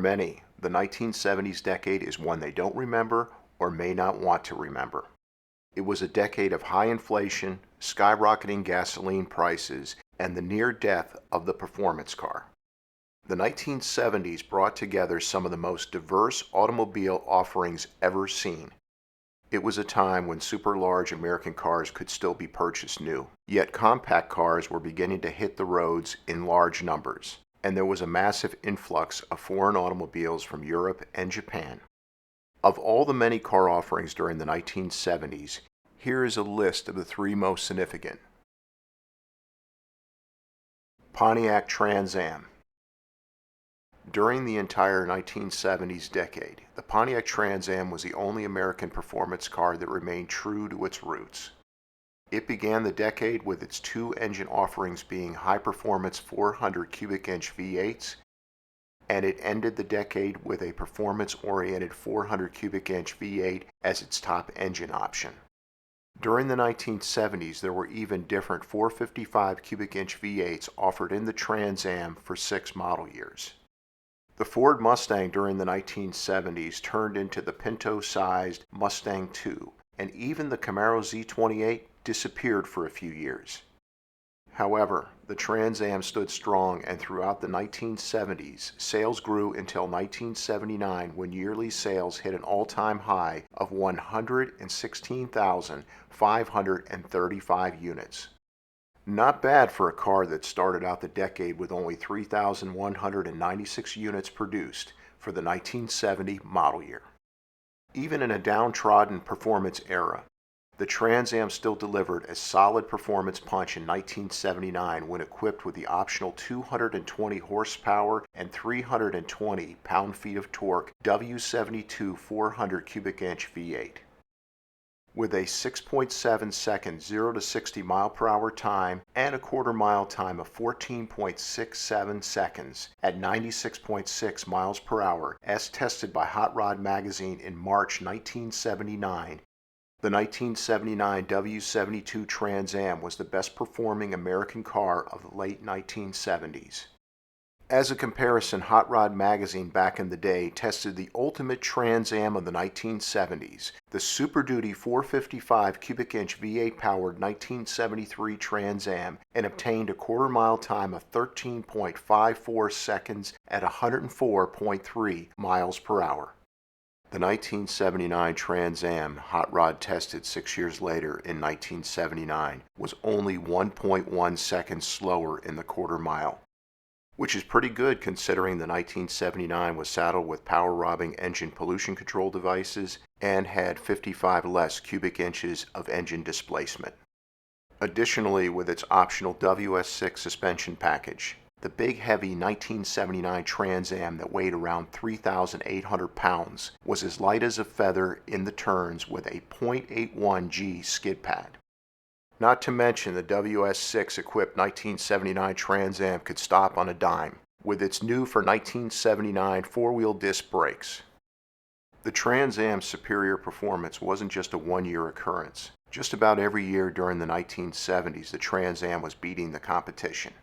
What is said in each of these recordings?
many, the 1970s decade is one they don't remember or may not want to remember. It was a decade of high inflation, skyrocketing gasoline prices, and the near death of the performance car. The 1970s brought together some of the most diverse automobile offerings ever seen. It was a time when super-large American cars could still be purchased new, yet compact cars were beginning to hit the roads in large numbers, and there was a massive influx of foreign automobiles from Europe and Japan. Of all the many car offerings during the 1970s, here is a list of the three most significant. Pontiac Trans Am. During the entire 1970s decade, the Pontiac Trans Am was the only American performance car that remained true to its roots. It began the decade with its two engine offerings being high-performance 400 cubic inch V8s, and it ended the decade with a performance-oriented 400 cubic inch V8 as its top engine option. During the 1970s, there were even different 455 cubic inch V8s offered in the Trans Am for 6 model years. The Ford Mustang during the 1970s turned into the Pinto-sized Mustang II, and even the Camaro Z28 disappeared for a few years. However, the Trans Am stood strong, and throughout the 1970s, sales grew until 1979 when yearly sales hit an all-time high of 116,535 units. Not bad for a car that started out the decade with only 3,196 units produced for the 1970 model year. Even in a downtrodden performance era, the Trans Am still delivered a solid performance punch in 1979 when equipped with the optional 220 horsepower and 320 pound-feet of torque W72 400 cubic inch V8. With a 6.7 second 0 to 60 mile per hour time and a quarter-mile time of 14.67 seconds at 96.6 miles per hour, as tested by Hot Rod magazine in March 1979, the 1979 W72 Trans Am was the best-performing American car of the late 1970s. As a comparison, Hot Rod magazine back in the day tested the ultimate Trans Am of the 1970s, the Super Duty 455 cubic inch V8 powered 1973 Trans Am, and obtained a quarter-mile time of 13.54 seconds at 104.3 miles per hour. The 1979 Trans Am Hot Rod tested 6 years later in 1979 was only 1.1 seconds slower in the quarter mile, which is pretty good considering the 1979 was saddled with power-robbing engine pollution control devices and had 55 less cubic inches of engine displacement. Additionally, with its optional WS6 suspension package, the big heavy 1979 Trans Am that weighed around 3,800 pounds was as light as a feather in the turns with a .81 G skid pad. Not to mention the WS6 equipped 1979 Trans Am could stop on a dime with its new for 1979 four-wheel disc brakes. The Trans Am's superior performance wasn't just a one-year occurrence. Just about every year during the 1970s, the Trans Am was beating the competition.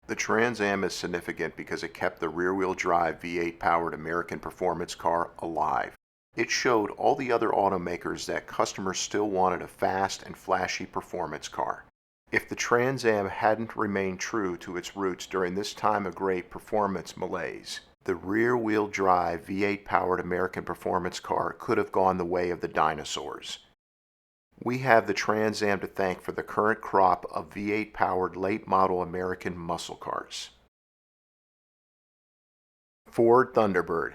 The Trans Am is significant because it kept the rear-wheel drive V8 powered American performance car alive. It showed all the other automakers that customers still wanted a fast and flashy performance car. If the Trans Am hadn't remained true to its roots during this time of great performance malaise, the rear-wheel drive V8-powered American performance car could have gone the way of the dinosaurs. We have the Trans Am to thank for the current crop of V8-powered late-model American muscle cars. Ford Thunderbird.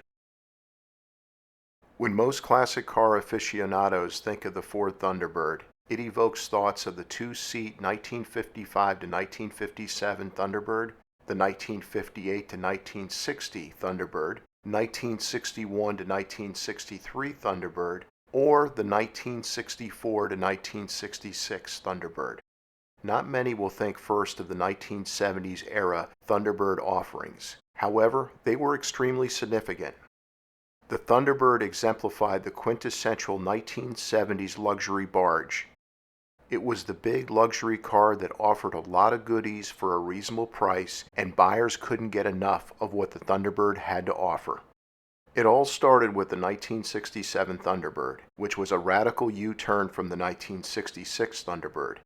When most classic car aficionados think of the Ford Thunderbird, it evokes thoughts of the two-seat 1955 to 1957 Thunderbird, the 1958 to 1960 Thunderbird, 1961 to 1963 Thunderbird, or the 1964 to 1966 Thunderbird. Not many will think first of the 1970s era Thunderbird offerings. However, they were extremely significant. The Thunderbird exemplified the quintessential 1970s luxury barge. It was the big luxury car that offered a lot of goodies for a reasonable price, and buyers couldn't get enough of what the Thunderbird had to offer. It all started with the 1967 Thunderbird, which was a radical U-turn from the 1966 Thunderbird.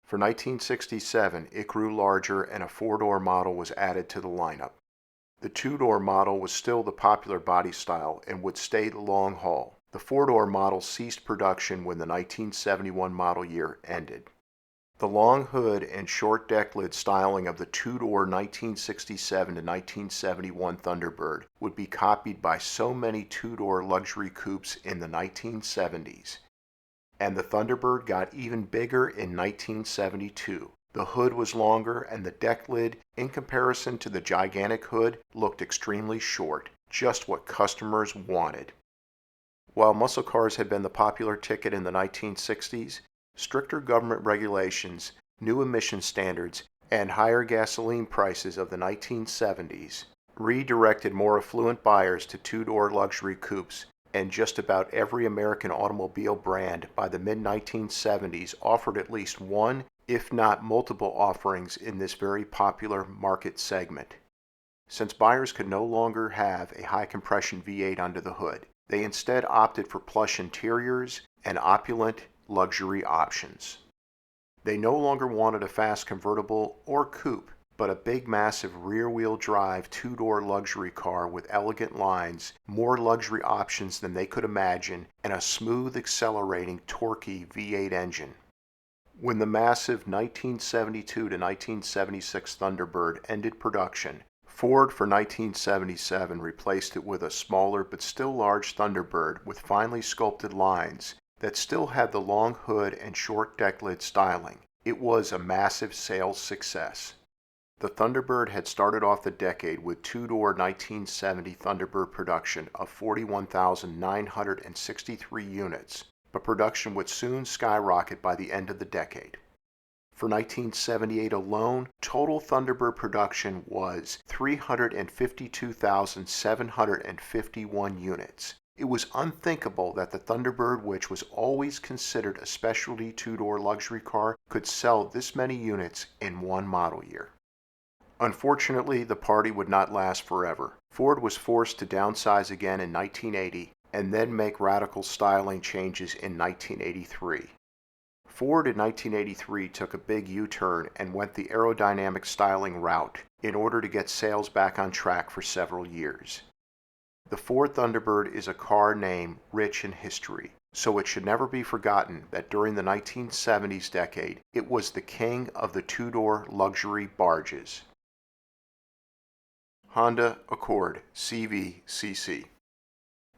For 1967, it grew larger and a four-door model was added to the lineup. The two-door model was still the popular body style and would stay the long haul. The four-door model ceased production when the 1971 model year ended. The long hood and short deck lid styling of the two-door 1967 to 1971 Thunderbird would be copied by so many two-door luxury coupes in the 1970s. And the Thunderbird got even bigger in 1972. The hood was longer and the deck lid, in comparison to the gigantic hood, looked extremely short, just what customers wanted. While muscle cars had been the popular ticket in the 1960s, stricter government regulations, new emission standards, and higher gasoline prices of the 1970s redirected more affluent buyers to two-door luxury coupes, and just about every American automobile brand by the mid-1970s offered at least one, if not multiple offerings in this very popular market segment. Since buyers could no longer have a high-compression V8 under the hood, they instead opted for plush interiors and opulent luxury options. They no longer wanted a fast convertible or coupe, but a big massive rear-wheel drive two-door luxury car with elegant lines, more luxury options than they could imagine, and a smooth accelerating torquey V8 engine. When the massive 1972 to 1976 Thunderbird ended production, Ford for 1977 replaced it with a smaller but still large Thunderbird with finely sculpted lines that still had the long hood and short deck lid styling. It was a massive sales success. The Thunderbird had started off the decade with two-door 1970 Thunderbird production of 41,963 units, but production would soon skyrocket by the end of the decade. For 1978 alone, total Thunderbird production was 352,751 units. It was unthinkable that the Thunderbird, which was always considered a specialty two-door luxury car, could sell this many units in one model year. Unfortunately, the party would not last forever. Ford was forced to downsize again in 1980 and then make radical styling changes in 1983. Ford in 1983 took a big U-turn and went the aerodynamic styling route in order to get sales back on track for several years. The Ford Thunderbird is a car name rich in history, so it should never be forgotten that during the 1970s decade, it was the king of the two-door luxury barges. Honda Accord CVCC.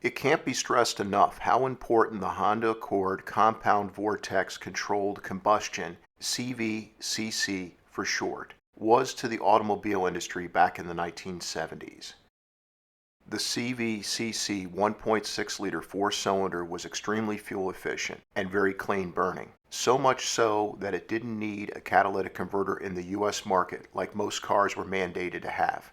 It can't be stressed enough how important the Honda Accord compound vortex controlled combustion, CVCC for short, was to the automobile industry back in the 1970s. The CVCC 1.6-liter four-cylinder was extremely fuel efficient and very clean burning, so much so that it didn't need a catalytic converter in the U.S. market like most cars were mandated to have.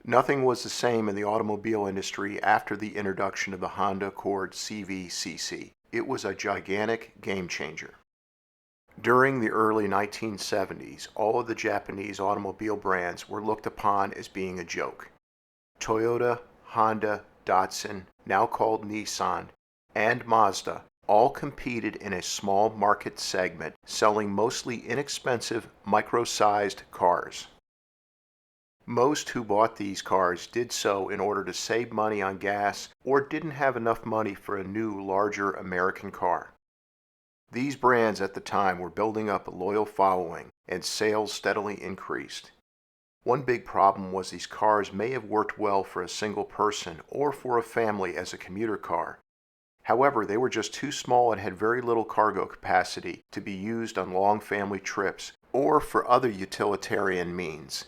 Nothing was the same in the automobile industry after the introduction of the Honda Accord CVCC. It was a gigantic game changer. During the early 1970s, all of the Japanese automobile brands were looked upon as being a joke. Toyota, Honda, Datsun, now called Nissan, and Mazda all competed in a small market segment, selling mostly inexpensive, micro-sized cars. Most who bought these cars did so in order to save money on gas or didn't have enough money for a new, larger American car. These brands at the time were building up a loyal following, and sales steadily increased. One big problem was these cars may have worked well for a single person or for a family as a commuter car. However, they were just too small and had very little cargo capacity to be used on long family trips or for other utilitarian means.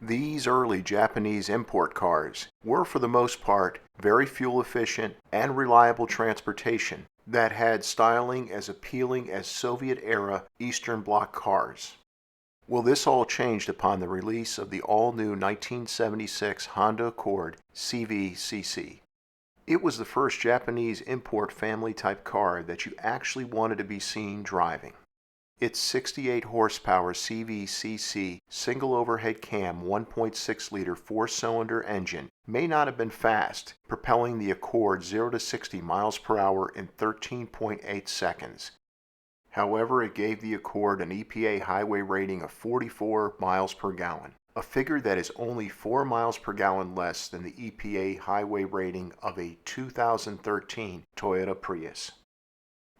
These early Japanese import cars were for the most part very fuel efficient and reliable transportation that had styling as appealing as Soviet-era Eastern Bloc cars. Well, this all changed upon the release of the all-new 1976 Honda Accord CVCC. It was the first Japanese import family-type car that you actually wanted to be seen driving. Its 68 horsepower CVCC single overhead cam 1.6-liter four-cylinder engine may not have been fast, propelling the Accord 0 to 60 miles per hour in 13.8 seconds. However, it gave the Accord an EPA highway rating of 44 miles per gallon, a figure that is only 4 miles per gallon less than the EPA highway rating of a 2013 Toyota Prius.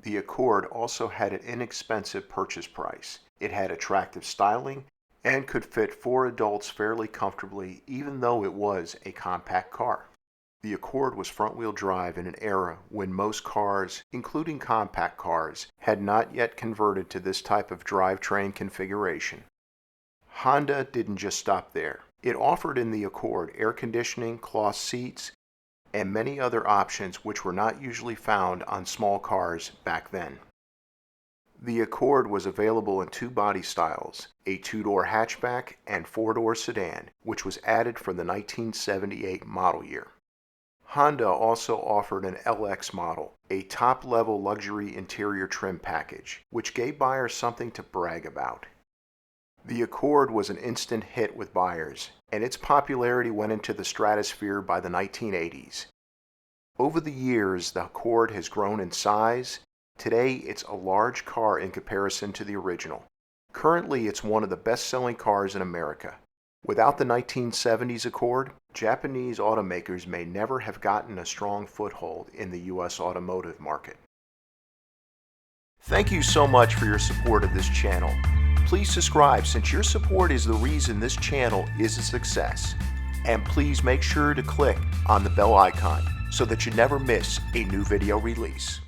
The Accord also had an inexpensive purchase price. It had attractive styling and could fit 4 adults fairly comfortably, even though it was a compact car. The Accord was front-wheel drive in an era when most cars, including compact cars, had not yet converted to this type of drivetrain configuration. Honda didn't just stop there. It offered in the Accord air conditioning, cloth seats, and many other options which were not usually found on small cars back then. The Accord was available in 2 body styles, a 2-door hatchback and 4-door sedan, which was added for the 1978 model year. Honda also offered an LX model, a top-level luxury interior trim package, which gave buyers something to brag about. The Accord was an instant hit with buyers, and its popularity went into the stratosphere by the 1980s. Over the years, the Accord has grown in size. Today, it's a large car in comparison to the original. Currently, it's one of the best-selling cars in America. Without the 1970s Accord, Japanese automakers may never have gotten a strong foothold in the U.S. automotive market. Thank you so much for your support of this channel. Please subscribe, since your support is the reason this channel is a success. And please make sure to click on the bell icon so that you never miss a new video release.